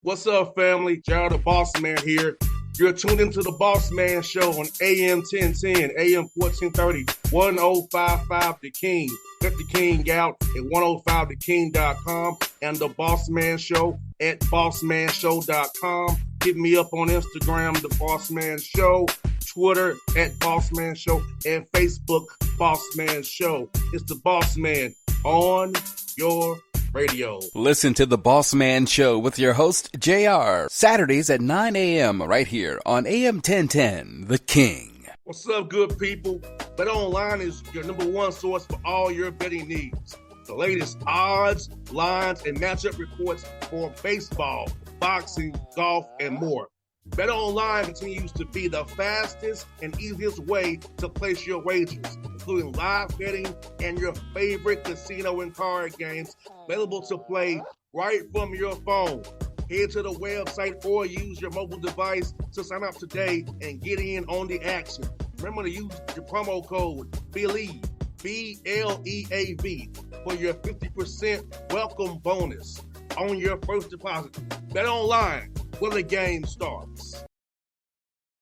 What's up, family? Gerald the Bossman here. You're tuned into the Bossman Show on AM 1010, AM 1430, 1055 The King. Let the King out at 105theking.com and the Bossman Show at bossmanshow.com. Hit me up on Instagram, The Bossman Show, Twitter at Bossman Show, and Facebook, Bossman Show. It's the Bossman on your radio. Listen to the Bossman Show with your host, JR, Saturdays at 9 a.m. right here on AM 1010, The King. What's up, good people? BetOnline is your number one source for all your betting needs. The latest odds, lines, and matchup reports for baseball, boxing, golf, and more. BetOnline continues to be the fastest and easiest way to place your wagers, including live betting and your favorite casino and card games available to play right from your phone. Head to the website or use your mobile device to sign up today and get in on the action. Remember to use your promo code BELIEVE, B-L-E-A-V, for your 50% welcome bonus on your first deposit. BetOnline, where the game starts.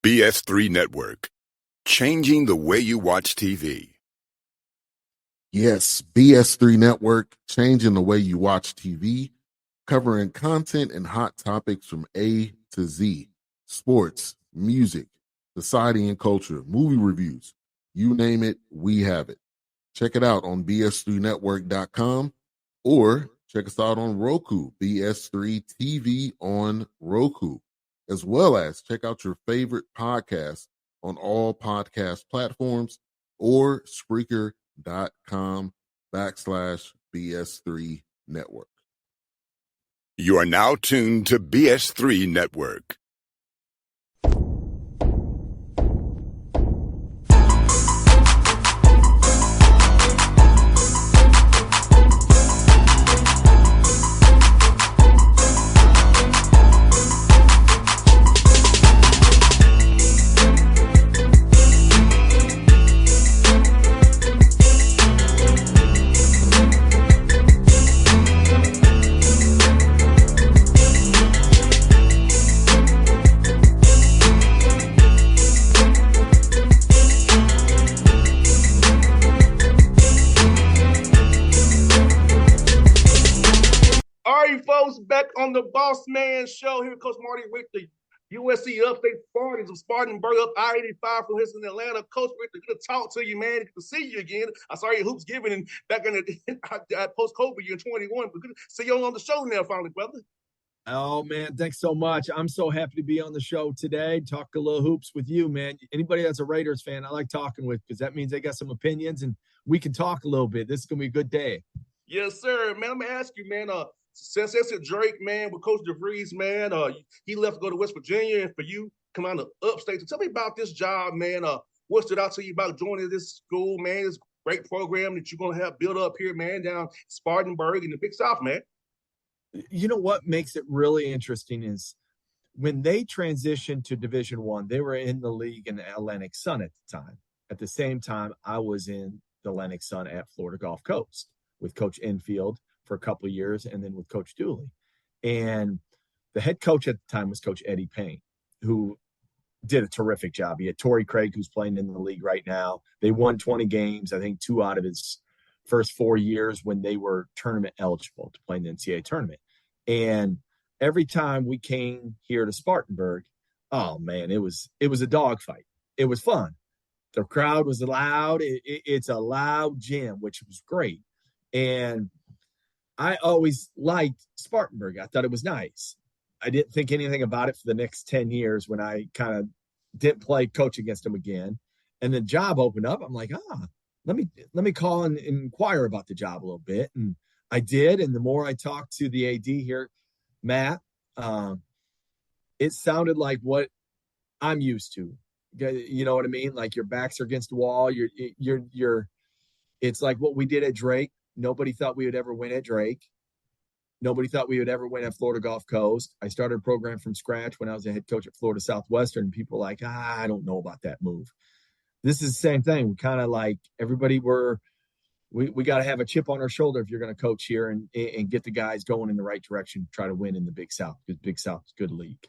BS3 Network, changing the way you watch TV. Yes, BS3 Network, changing the way you watch TV, covering content and hot topics from A to Z, sports, music, society and culture, movie reviews, you name it, we have it. Check it out on bs3network.com or check us out on Roku, BS3 TV on Roku, as well as check out your favorite podcast on all podcast platforms or Spreaker.com/BS3 Network. You are now tuned to BS3 Network. Back on the Bossman Show. Here Coach Marty Richter, USC upstate 40s of Spartanburg up I-85 from Houston, Atlanta. Coach Richter, good to talk to you, man. Good to see you again. I saw your hoops giving and back in the post-COVID year 21, but good to see you on the show now finally, brother. Oh, man, thanks so much. I'm so happy to be on the show today, talk a little hoops with you, man. Anybody that's a Raiders fan, I like talking with because that means they got some opinions and we can talk a little bit. This is going to be a good day. Yes, sir. Man, I'm going to ask you, man, since it's a Drake, man, with Coach DeVries, man, he left to go to West Virginia, and for you, come out of upstate. So tell me about this job, man. What stood out to you about joining this school, man, this great program that you're going to have built up here, man, down Spartanburg in the Big South, man? You know what makes it really interesting is when they transitioned to Division I, they were in the league in the Atlantic Sun at the time. At the same time, I was in the Atlantic Sun at Florida Gulf Coast with Coach Enfield for a couple of years, and then with Coach Dooley. And the head coach at the time was Coach Eddie Payne, who did a terrific job. He had Torrey Craig, who's playing in the league right now. They won 20 games, I think 2 out of his first 4 years when they were tournament eligible to play in the NCAA tournament. And every time we came here to Spartanburg, oh, man, it was a dogfight. It was fun. The crowd was loud. It's a loud gym, which was great. And I always liked Spartanburg. I thought it was nice. I didn't think anything about it for the next 10 years when I kind of didn't play coach against them again. And the job opened up. I'm like, let me call and inquire about the job a little bit. And I did. And the more I talked to the AD here, Matt, it sounded like what I'm used to. You know what I mean? Like your backs are against the wall. It's like what we did at Drake. Nobody thought we would ever win at Drake. Nobody thought we would ever win at Florida Gulf Coast. I started a program from scratch when I was a head coach at Florida Southwestern. People were like, I don't know about that move. This is the same thing. We kind of like everybody we got to have a chip on our shoulder if you're going to coach here and get the guys going in the right direction, try to win in the Big South, because Big South is a good league.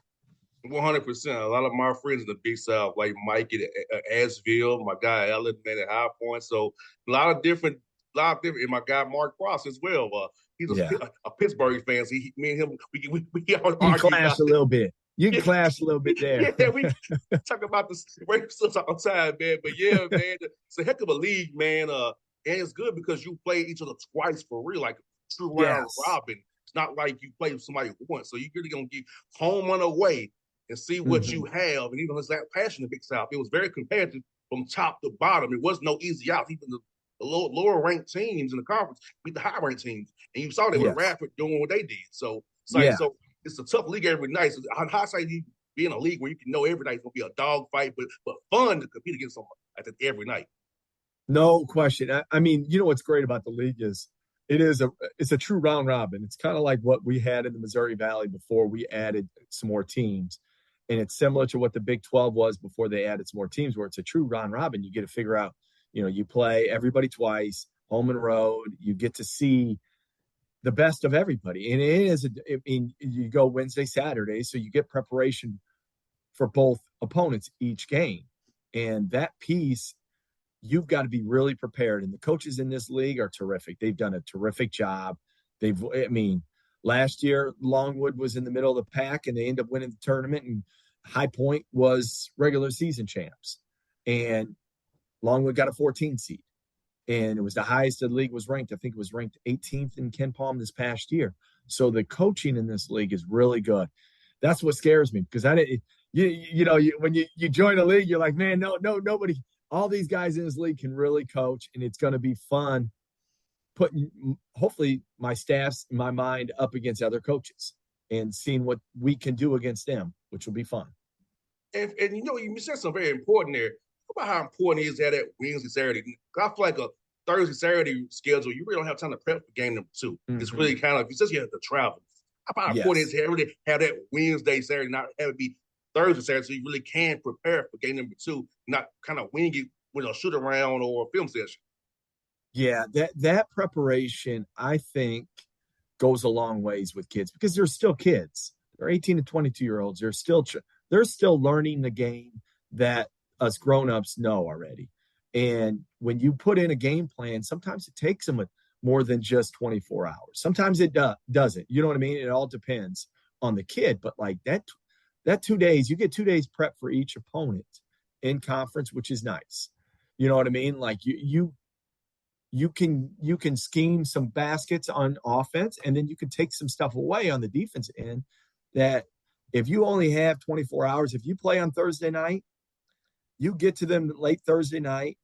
100%. A lot of my friends in the Big South, like Mike at Asheville, my guy Ellen, man, at High Point. So a lot of different, and my guy Mark Cross as well. He's a Pittsburgh fan. So me and him, we argue clash a little bit. You can clash a little bit there. Yeah, we talk about the races all the time, man. But yeah, man, it's a heck of a league, man. And it's good because you play each other twice for real, like a true round robin. It's not like you play with somebody once. So you're really gonna get home and away and see what you have. And even as that passion in the Big South, it was very competitive from top to bottom. It was no easy out. Even the lower ranked teams in the conference beat the high ranked teams, and you saw that with Radford doing what they did. So so it's a tough league every night. So how say you be in a league where you can know every night it's gonna be a dog fight, but fun to compete against someone like that every night. No question. I mean, you know what's great about the league is it's a true round robin. It's kind of like what we had in the Missouri Valley before we added some more teams. And it's similar to what the Big 12 was before they added some more teams, where it's a true round robin. You get to figure out, you play everybody twice, home and road. You get to see the best of everybody. And it is, you go Wednesday, Saturday, so you get preparation for both opponents each game. And that piece, you've got to be really prepared. And the coaches in this league are terrific. They've done a terrific job. Last year, Longwood was in the middle of the pack, and they ended up winning the tournament, and High Point was regular season champs. And Longwood got a 14 seed. And it was the highest the league was ranked. I think it was ranked 18th in Ken Palm this past year. So the coaching in this league is really good. That's what scares me, because when you join a league, you're like, man, nobody, all these guys in this league can really coach, and it's going to be fun putting, hopefully, my staff's in my mind up against other coaches and seeing what we can do against them, which will be fun. And you said something very important there. About how important it is that Wednesday, Saturday. I feel like a Thursday, Saturday schedule, you really don't have time to prep for game number 2. Mm-hmm. It's really kind of, since you have to travel. How important it is to really have that Wednesday, Saturday, not have it be Thursday, Saturday, so you really can prepare for game number 2, not kind of wing it with a shoot around or a film session. Yeah, that preparation, I think, goes a long ways with kids, because they're still kids. They're 18 to 22-year-olds. They're still learning the game that us grown-ups know already. And when you put in a game plan, sometimes it takes them more than just 24 hours. Sometimes it doesn't. You know what I mean? It all depends on the kid. But like that 2 days, you get 2 days prep for each opponent in conference, which is nice. You know what I mean? Like you can scheme some baskets on offense, and then you can take some stuff away on the defense end. That if you only have 24 hours, if you play on Thursday night, you get to them late Thursday night,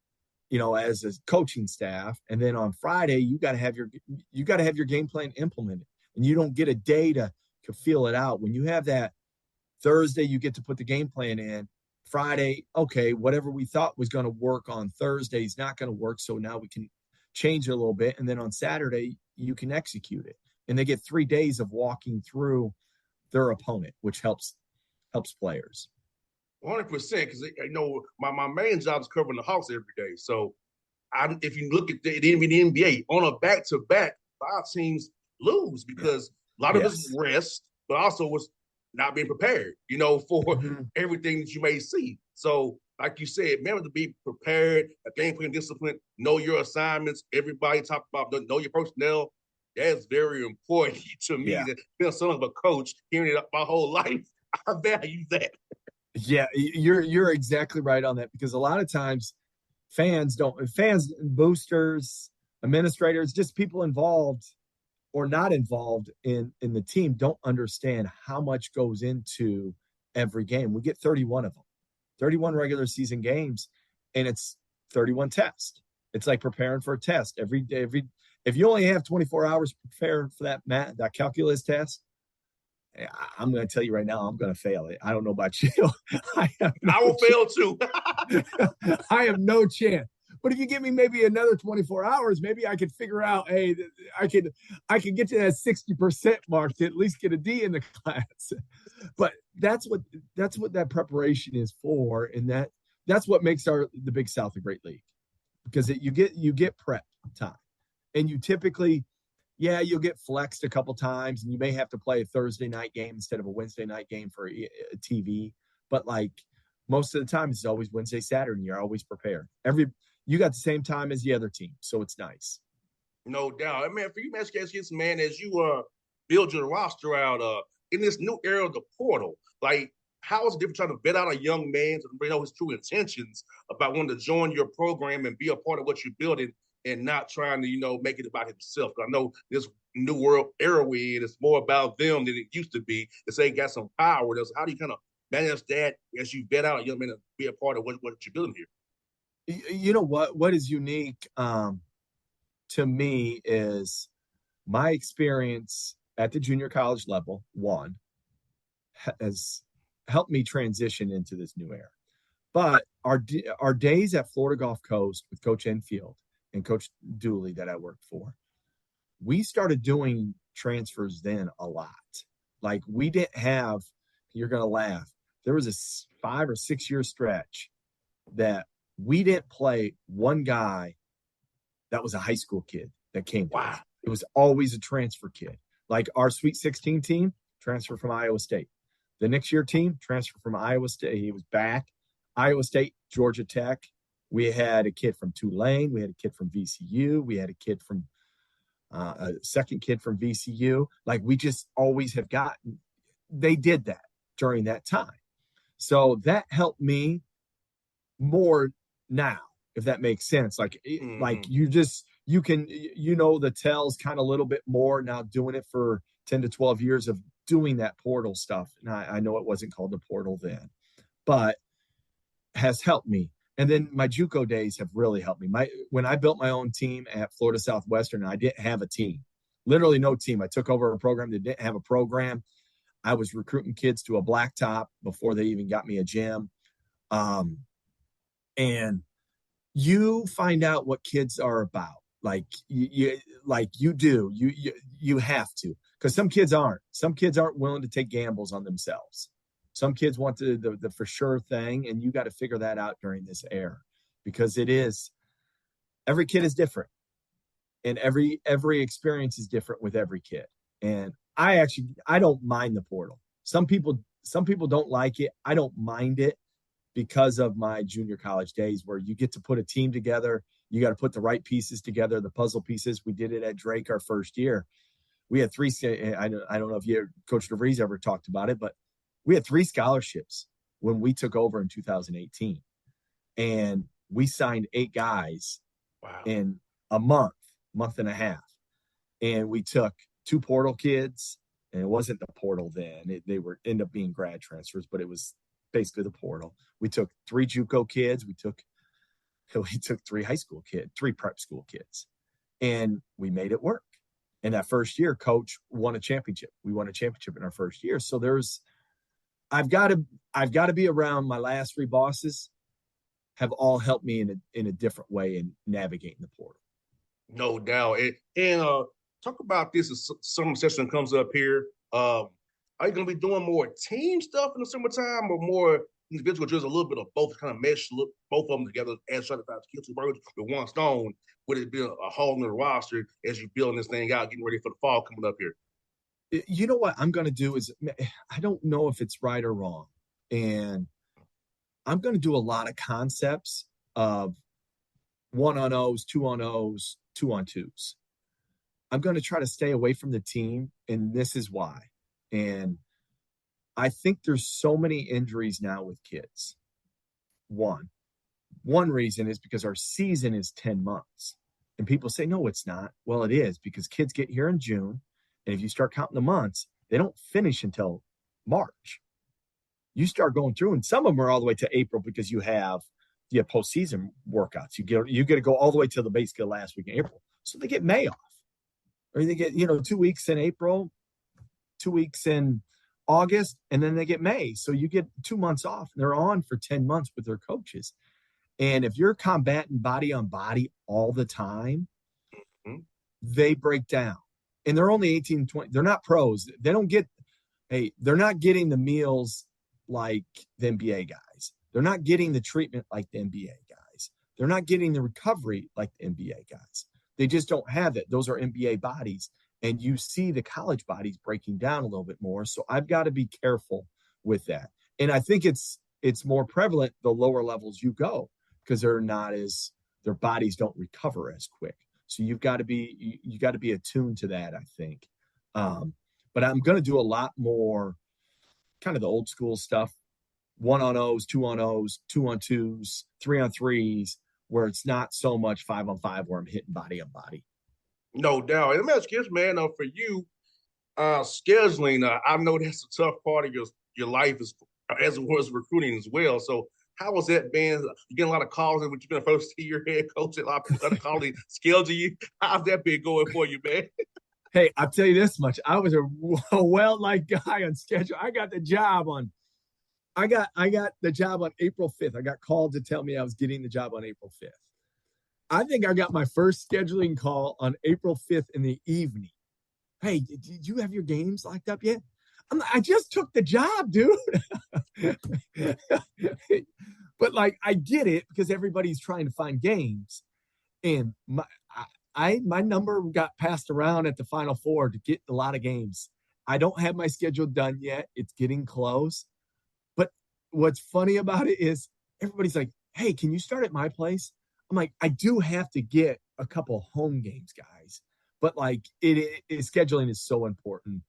as a coaching staff, and then on Friday you got to have your game plan implemented, and you don't get a day to feel it out. When you have that Thursday, you get to put the game plan in. Friday, okay, whatever we thought was going to work on Thursday is not going to work, so now we can change it a little bit, and then on Saturday you can execute it. And they get 3 days of walking through their opponent, which helps players. 100%, because my main job is covering the Hawks every day. So if you look at the NBA on a back-to-back, 5 teams lose because a lot of us rest, but also was not being prepared, for everything that you may see. So like you said, remember to be prepared, a game plan discipline, know your assignments. Everybody talk about know your personnel. That's very important to me. Yeah. Being son of a coach, hearing it my whole life, I value that. Yeah, you're exactly right on that, because a lot of times fans, boosters, administrators, just people involved or not involved in the team don't understand how much goes into every game. We get 31 of them, 31 regular season games, and it's 31 tests. It's like preparing for a test every day. If you only have 24 hours to prepare for that calculus test, I'm going to tell you right now, I'm going to fail it. I don't know about you. I will fail too. I have no chance. But if you give me maybe another 24 hours, maybe I could figure out, hey, I could get to that 60% mark to at least get a D in the class. But that's what that preparation is for, and that's what makes the Big South a great league, because you get prep time. And you typically, you'll get flexed a couple times, and you may have to play a Thursday night game instead of a Wednesday night game for a TV. But like most of the time, it's always Wednesday, Saturday, and you're always prepared. You got the same time as the other team, so it's nice. No doubt. Man, for you, man, man, as you build your roster out in this new era of the portal, like, how is it different trying to vet out a young man to bring out his true intentions about wanting to join your program and be a part of what you're building and not trying to, make it about himself? I know this new world era we're in, it's more about them than it used to be. It's they got some power. How do you kind of manage that as you vet out a young man to be a part of what you're building here? You know what is unique to me is my experience at the junior college level, one, has helped me transition into this new era. But our days at Florida Gulf Coast with Coach Enfield and Coach Dooley that I worked for, we started doing transfers then a lot. Like, we didn't have, you're going to laugh, there was a 5 or 6 year stretch that we didn't play one guy that was a high school kid that came to us. It was always a transfer kid. Like our Sweet 16 team, transfer from Iowa State. The next year team, transfer from Iowa State. He was back. Iowa State, Georgia Tech. We had a kid from Tulane. We had a kid from VCU. We had a kid from a second kid from VCU. Like, we just always have gotten. They did that during that time. So that helped me more now, if that makes sense. Like, like you can, the tells kind of a little bit more now doing it for 10 to 12 years of doing that portal stuff. And I know it wasn't called the portal then, but has helped me. And then my JUCO days have really helped me. When I built my own team at Florida Southwestern, I didn't have a team, literally no team. I took over a program that didn't have a program. I was recruiting kids to a blacktop before they even got me a gym. And you find out what kids are about. Like you have to, because some kids aren't willing to take gambles on themselves. Some kids want the for sure thing, and you got to figure that out during this era, because every kid is different, and every experience is different with every kid. And I don't mind the portal. Some people don't like it. I don't mind it because of my junior college days, where you get to put a team together. You got to put the right pieces together, the puzzle pieces. We did it at Drake our first year. We had 3. I don't know if Coach DeVries ever talked about it, but we had 3 scholarships when we took over in 2018, and we signed 8 guys in a month and a half. And we took 2 portal kids, and it wasn't the portal then. They end up being grad transfers, but it was basically the portal. We took 3 JUCO kids. We took 3 high school kids, 3 prep school kids, and we made it work. And that first year, Coach won a championship. We won a championship in our first year. So I've got to be around. My last 3 bosses have all helped me in a different way in navigating the portal. No doubt. And talk about this as summer session comes up here. Are you going to be doing more team stuff in the summertime, or more individual drills? A little bit of both, kind of mesh both of them together as trying to kill 2 birds with 1 stone. Would it be a whole new roster as you're building this thing out, getting ready for the fall coming up here? You know what I'm going to do is, I don't know if it's right or wrong, and I'm going to do a lot of concepts of 1-on-0s, 2-on-0s, 2-on-2s. I'm going to try to stay away from the team, and this is why. And I think there's so many injuries now with kids. One reason is because our season is 10 months. And people say, no, it's not. Well, it is, because kids get here in June. And if you start counting the months, they don't finish until March. You start going through, and some of them are all the way to April, because you have postseason workouts. You get to go all the way to basically last week in April. So they get May off. Or they get, 2 weeks in April, 2 weeks in August, and then they get May. So you get 2 months off, and they're on for 10 months with their coaches. And if you're combating body on body all the time, they break down. And they're only 18, 20. They're not pros. They're not getting the meals like the NBA guys. They're not getting the treatment like the NBA guys. They're not getting the recovery like the NBA guys. They just don't have it. Those are NBA bodies. And you see the college bodies breaking down a little bit more. So I've got to be careful with that. And I think it's more prevalent the lower levels you go, because their bodies don't recover as quick. So you got to be attuned to that, I think. But I'm going to do a lot more kind of the old school stuff, 1-on-0s, 2-on-0s, 2-on-2s, 3-on-3s, where it's not so much 5-on-5 where I'm hitting body on body. No doubt. And that's just, man, for you, scheduling, I know that's a tough part of your life as it was recruiting as well. So how was that been? You getting a lot of calls when you've been a first-year head coach, a lot of people calling schedule you. How's that been going for you, man? Hey, I'll tell you this much. I was a well-liked guy on schedule. I got the job on April 5th. I got called to tell me I was getting the job on April 5th. I think I got my first scheduling call on April 5th in the evening. Hey, did you have your games locked up yet? I just took the job, dude. But like, I get it because everybody's trying to find games. And my number got passed around at the Final Four to get a lot of games. I don't have my schedule done yet. It's getting close. But what's funny about it is everybody's like, hey, can you start at my place? I'm like, I do have to get a couple home games, guys. But like, scheduling is so important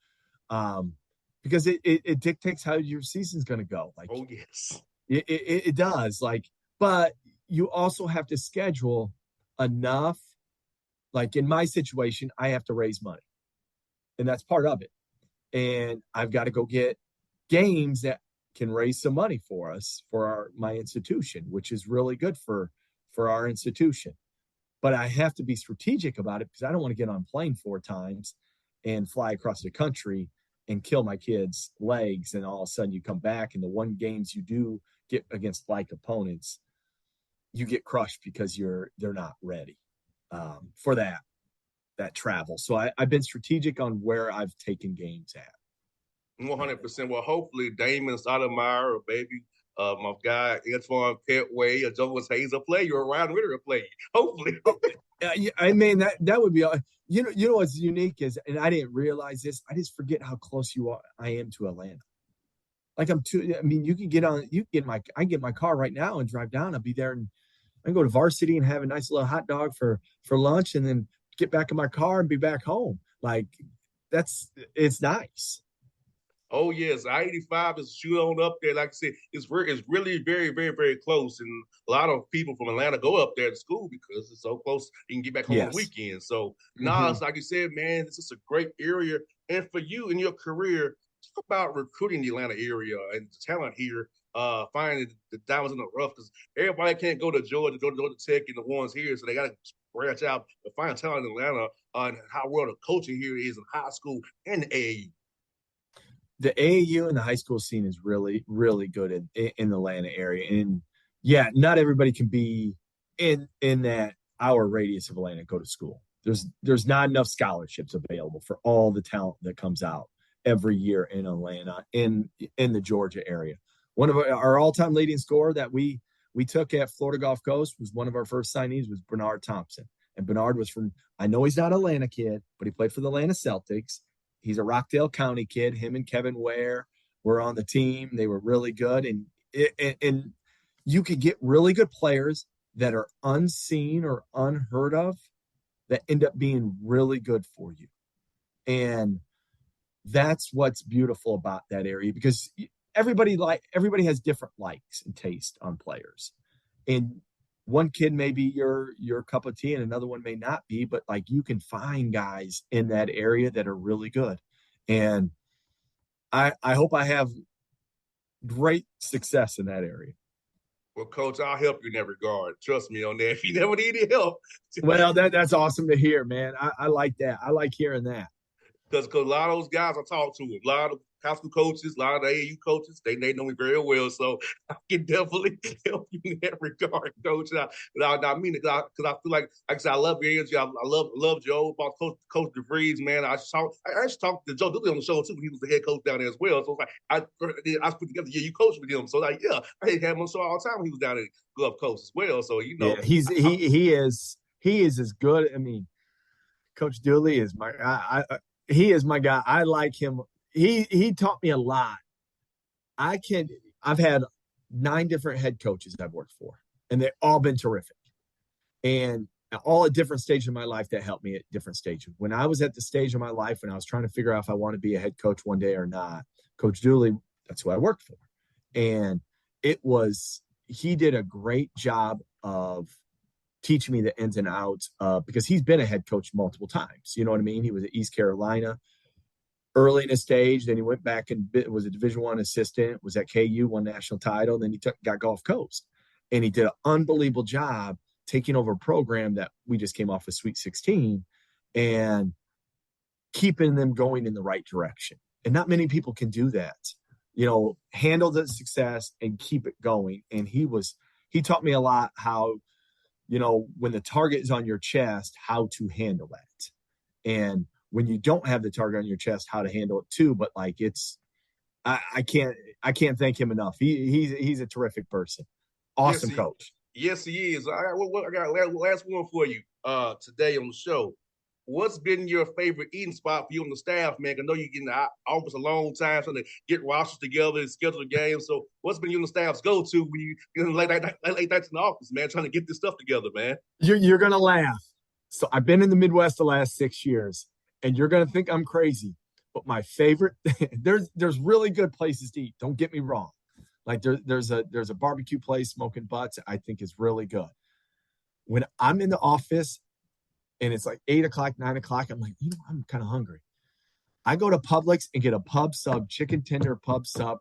because it dictates how your season's going to go. Like, oh, yes. It does. Like, but you also have to schedule enough. Like in my situation, I have to raise money, and that's part of it. And I've got to go get games that can raise some money for us for my institution, which is really good for our institution. But I have to be strategic about it because I don't want to get on a plane 4 times and fly across the country and kill my kids' legs. And all of a sudden you come back and the one games you do get against like opponents, you get crushed because they're not ready for that travel. So I've been strategic on where I've taken games at. 100%. Well, hopefully Damon Stoudemire or baby, my guy Antoine Petway or Jonas Hayes will play you, or Ryan Ritter will play you. Hopefully. I mean, that would be, you know what's unique is, and I didn't realize this, I just forget how close I am to Atlanta. Like you can I can get my car right now and drive down. I'll be there, and I can go to Varsity and have a nice little hot dog for lunch, and then get back in my car and be back home. Like it's nice. Oh yes, I-85 is shoot on up there. Like I said, it's really very, very, very close, and a lot of people from Atlanta go up there to school because it's so close. You can get back home on the weekend. So, it's like you said, man, this is a great area. And for you in your career, talk about recruiting the Atlanta area and the talent here. Finding the diamonds in the rough, because everybody can't go to Georgia, go to Tech, and the ones here, so they got to branch out to find talent in Atlanta on how well the coaching here is in high school and the AAU. The AAU and the high school scene is really, really good in the Atlanta area. And yeah, not everybody can be in that hour radius of Atlanta, go to school. There's not enough scholarships available for all the talent that comes out every year in Atlanta, in the Georgia area. One of our all-time leading scorer that we took at Florida Gulf Coast was one of our first signees was Bernard Thompson. And Bernard was I know he's not an Atlanta kid, but he played for the Atlanta Celtics. He's a Rockdale County kid. Him and Kevin Ware were on the team. They were really good. And you could get really good players that are unseen or unheard of that end up being really good for you. And that's what's beautiful about that area, because everybody has different likes and taste on players. And one kid may be your cup of tea and another one may not be, but like you can find guys in that area that are really good. And I hope I have great success in that area. Well, Coach, I'll help you in that regard. Trust me on that. If you never need any help. Well, that's awesome to hear, man. I like that. I like hearing that. Because a lot of those guys I talk to, a lot of high school coaches, a lot of the AAU coaches, they know me very well. So I can definitely help you in that regard, Coach. I mean it because I feel like I said, I love your energy. I love Joe, about Coach DeVries, man. I actually talked to Joe Dooley on the show too when he was the head coach down there as well. So it's like I put together, you coached with him. So like, yeah, I had him on the show all the time when he was down at Gulf Coast as well. So he is as good. I mean, Coach Dooley is he is my guy. I like him. He taught me a lot. I've had 9 different head coaches I've worked for, and they've all been terrific. And all at different stages of my life that helped me at different stages. When I was at the stage of my life when I was trying to figure out if I want to be a head coach one day or not, Coach Dooley, that's who I worked for. And he did a great job of teaching me the ins and outs because he's been a head coach multiple times. You know what I mean? He was at East Carolina early in his stage. Then he went back and was a Division I assistant, was at KU, won national title. Then he got Gulf Coast. And he did an unbelievable job taking over a program that we just came off of Sweet 16 and keeping them going in the right direction. And not many people can do that, handle the success and keep it going. And he taught me a lot how, when the target is on your chest, how to handle that. And when you don't have the target on your chest, how to handle it too. But I can't thank him enough. He's a terrific person. Awesome coach. Yes, he is. I got last one for you today on the show. What's been your favorite eating spot for you and the staff, man? I know you're getting the office a long time trying to get rosters together and schedule the games. So what's been you and the staff's go-to when you get late nights in the office, man, trying to get this stuff together, man? You're going to laugh. So I've been in the Midwest the last 6 years, and you're going to think I'm crazy. But my favorite, there's really good places to eat. Don't get me wrong. There's a barbecue place, Smoking Butts, I think is really good. When I'm in the office and it's 8 o'clock, 9 o'clock, I'm like, I'm kind of hungry. I go to Publix and get a pub sub, chicken tender pub sub.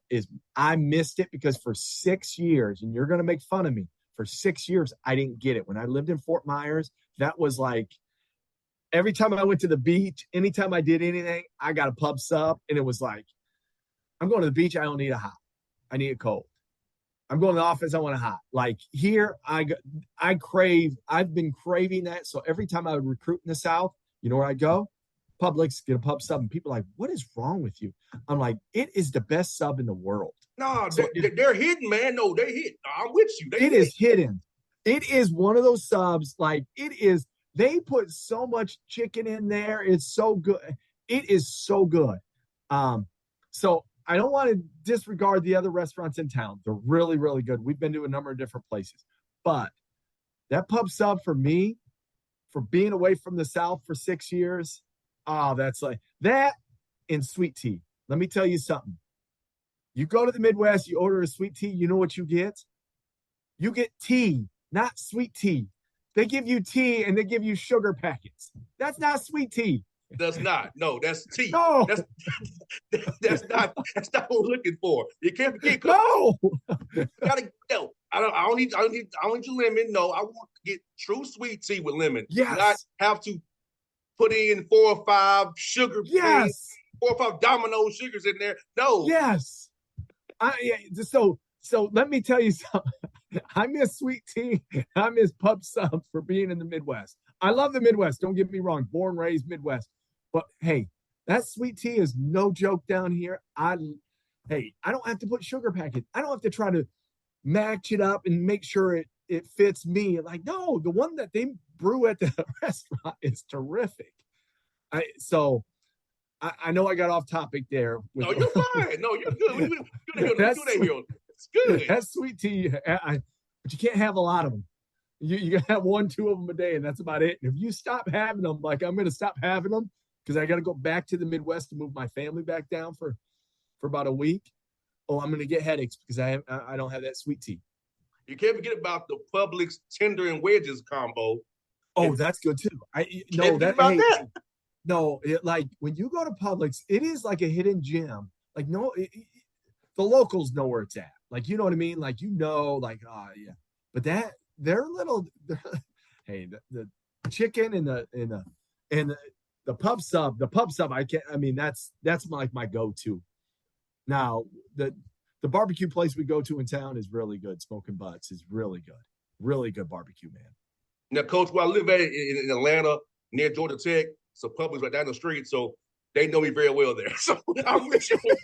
I missed it because for 6 years, and you're going to make fun of me, for 6 years, I didn't get it. When I lived in Fort Myers, that was every time I went to the beach, anytime I did anything, I got a pub sub. And it was I'm going to the beach, I don't need a hot. I need it cold. I'm going to the office, I want it hot. Here, I've been craving that. So every time I would recruit in the South, you know where I go? Publix, get a pub sub. And people are like, what is wrong with you? I'm like, it is the best sub in the world. No, they're hidden, man. No, they're hidden. I'm with you. It is hidden. It is one of those subs. They put so much chicken in there. It's so good. It is so good. So I don't want to disregard the other restaurants in town. They're really, really good. We've been to a number of different places. But that pub sub for me, for being away from the South for 6 years, that's that and sweet tea. Let me tell you something. You go to the Midwest, you order a sweet tea, you know what you get? You get tea, not sweet tea. They give you tea and they give you sugar packets. That's not sweet tea. That's not. No, that's tea. No. That's not what we're looking for. You can't get no. I don't need your lemon. No, I want to get true sweet tea with lemon. Yes. Not have to put in 4 or 5 sugar. Yes. 4 or 5 domino sugars in there. No. Yes. So let me tell you something. I miss sweet tea. I miss pub subs for being in the Midwest. I love the Midwest. Don't get me wrong. Born, raised Midwest. But hey, that sweet tea is no joke down here. I don't have to put sugar packets. I don't have to try to match it up and make sure it fits me. No, the one that they brew at the restaurant is terrific. I know I got off topic there. No, you're fine. No, you're good. We're good. It's good. That's sweet tea. But you can't have a lot of them. You can have 1, 2 of them a day, and that's about it. And if you stop having them, I'm going to stop having them because I got to go back to the Midwest to move my family back down for about a week. Oh, I'm going to get headaches because I don't have that sweet tea. You can't forget about the Publix tender and wedges combo. Oh, that's good too. No, when you go to Publix, it is like a hidden gem. The locals know where it's at. You know what I mean? Yeah. But they're little. Hey, the chicken and the pub sub. The pub sub. That's my go-to. Now the barbecue place we go to in town is really good. Smoking Butts is really good. Really good barbecue, man. Now, Coach, where I live at in Atlanta near Georgia Tech, so Publix right down the street, so they know me very well there. So I'm with you on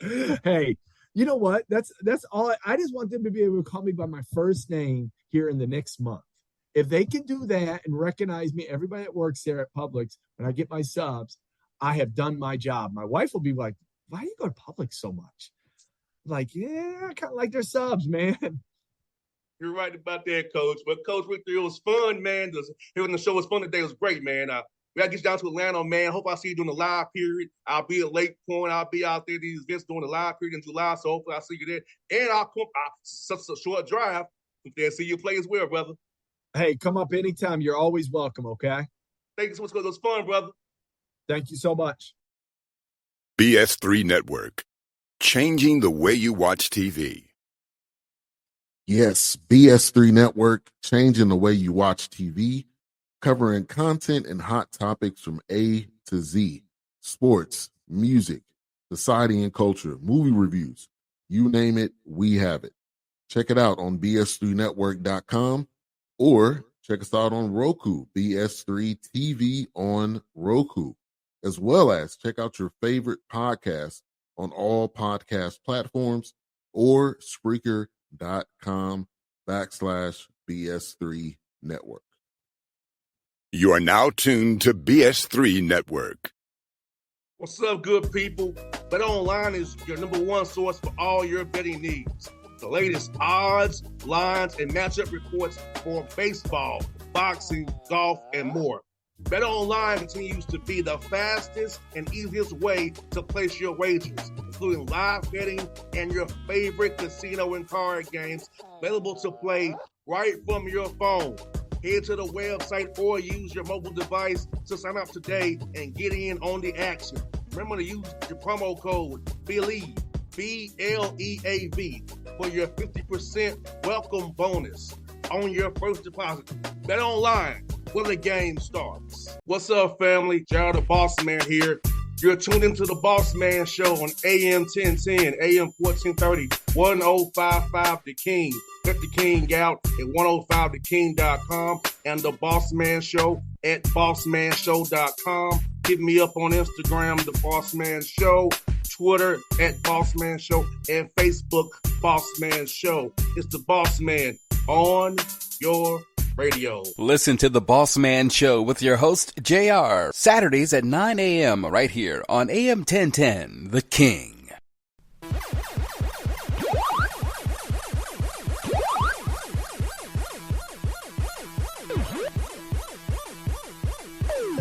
Publix. Hey, you know what? That's all. I just want them to be able to call me by my first name here in the next month. If they can do that and recognize me, everybody that works there at Publix, when I get my subs, I have done my job. My wife will be like, why do you go to Publix so much? I'm like, yeah, I kind of like their subs, man. You're right about that, Coach. But Coach Richter, it was fun, man. Hearing the show was fun today. It was great, man. We gotta get down to Atlanta, man. Hope I see you during the live period. I'll be at Lake Point. I'll be out there at these events during the live period in July. So hopefully I'll see you there. And I'll come such a short drive there. See you play as well, brother. Hey, come up anytime. You're always welcome, okay? Thank you so much, because it was fun, brother. Thank you so much. BS3 Network. Changing the way you watch TV. Yes, BS3 Network, changing the way you watch TV, covering content and hot topics from A to Z. Sports, music, society and culture, movie reviews. You name it, we have it. Check it out on bs3network.com or check us out on Roku, BS3 TV on Roku, as well as check out your favorite podcasts on all podcast platforms or Spreaker.com/BS3 Network. You are now tuned to BS3 Network. What's up, good people? Bet Online is your number one source for all your betting needs. The latest odds, lines, and matchup reports for baseball, boxing, golf, and more. Bet Online continues to be the fastest and easiest way to place your wagers, including live betting and your favorite casino and card games available to play right from your phone. Head to the website or use your mobile device to sign up today and get in on the action. Remember to use your promo code BELIEVE, BLEAV, for your 50% welcome bonus on your first deposit. Bet Online, where the game starts. What's up, family? Gerald the Bossman here. You're tuned into the Bossman Show on AM 1010, AM 1430, 1055 The King. Check The King out at 105theking.com and the Bossman Show at bossmanshow.com. Hit me up on Instagram, The Bossman Show, Twitter at Bossman Show, and Facebook, Bossman Show. It's the Bossman on your radio. Listen to The Bossman Show with your host, JR, Saturdays at 9 a.m. right here on AM 1010, The King.